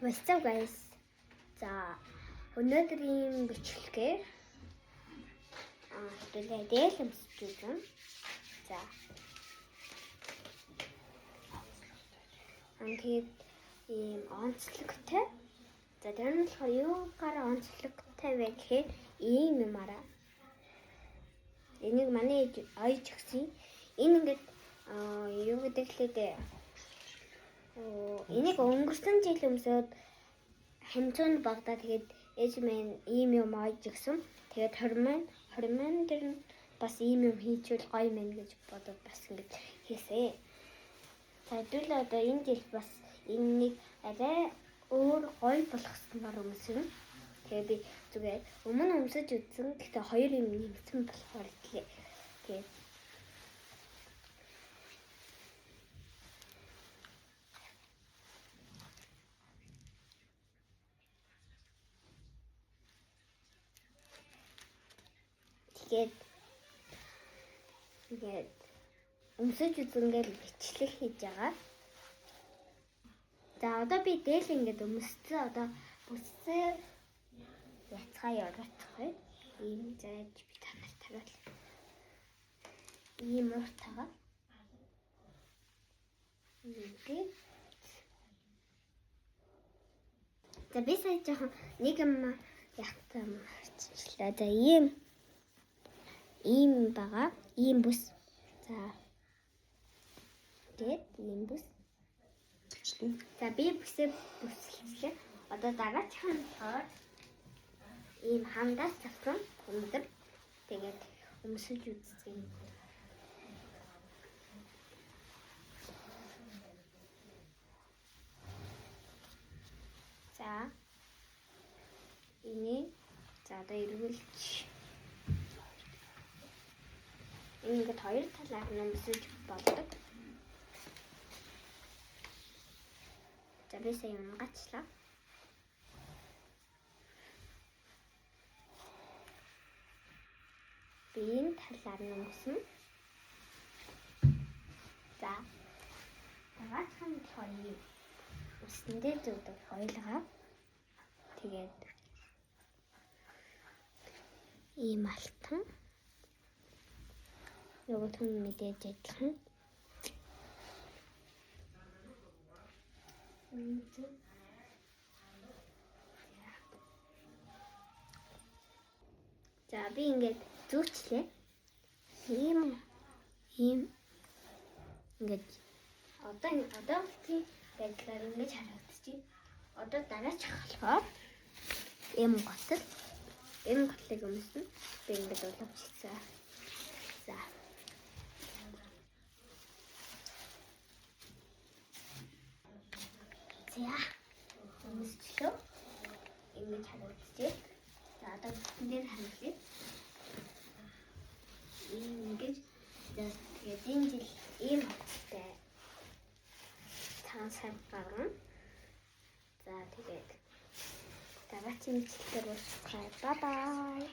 What's up guys? За өнөөдрийн бичлэгээр тэгээд өмсөж үзэн. За. Тэгээд ийм онцлогтой. За тэр нь болохоор юугаар онцлогтой вэ гэхээр ийм юм араа. Энийг манай аяж өгсөн. Энэ ингээд юу гэдэг лээ. Энийг өнгөрсөн жил өмсөд хамцуунд багтаа тэгээд ээж минь ийм юм аяж өгсөн. Тэгээд 20 маань тэр нь бас ийм юм хийчихвэл гоё мэн гэж бодоод бас ингэж хийсэ. Тэгвэл одоо энэ жил бас энэнийг арай өөр гоё болгосноор өмсөн. Тэгээд би зүгээр өмнө өмсөж үзсэн. Гэхдээ хоёр юм нэмсэн болохоор тэгээд ингээд өмсөж үзэнгээл бичлэг хийж байгаа. За одоо би дээл ингээд өмссөн. Одоо бүсээ яцгаа явуулчихъя. Ийм зааж би танаас тариул. Ийм ууртагаа. Ингээд. За би сая жоохон нэг юм ягтаа харчихлаа. За ийм байгаа. Ийм бүс. За. Тэгээд ийм бүс. За би бүсэлээ. Одоо дараагийн тоор ийм хандаас тавсан өндөр. Тэгээд өмсөж үзсэн. За. Энийг за одоо эргүүлж ингээд хоёр талаар нь өмсөж болдог. За би сая унгачлаа. Би энэ талаар нь өмсөн. За. Дараагийн хоёр үстэндээ зүгдэг хоёлгаа. Тэгээд ийм алтан. Нөгөө түн мэдээж адилхан. За би ингээд зүүчлээ. Ийм ингээд одоо тийм байдлаар ингэж харагдчих. Одоо дараачих болохоор ийм готл готлыг өмсөн. Би ингээд улавчихсан. За. За. Өмсчлөө. Ингэж харагдчих. За одоо бүтэн дээр харагдчих. Ингэж тэгээд энэ жил ийм хаттай цаасаар гарна. За тэгээд дараагийн бичлэгээр уулзъя. Bye bye.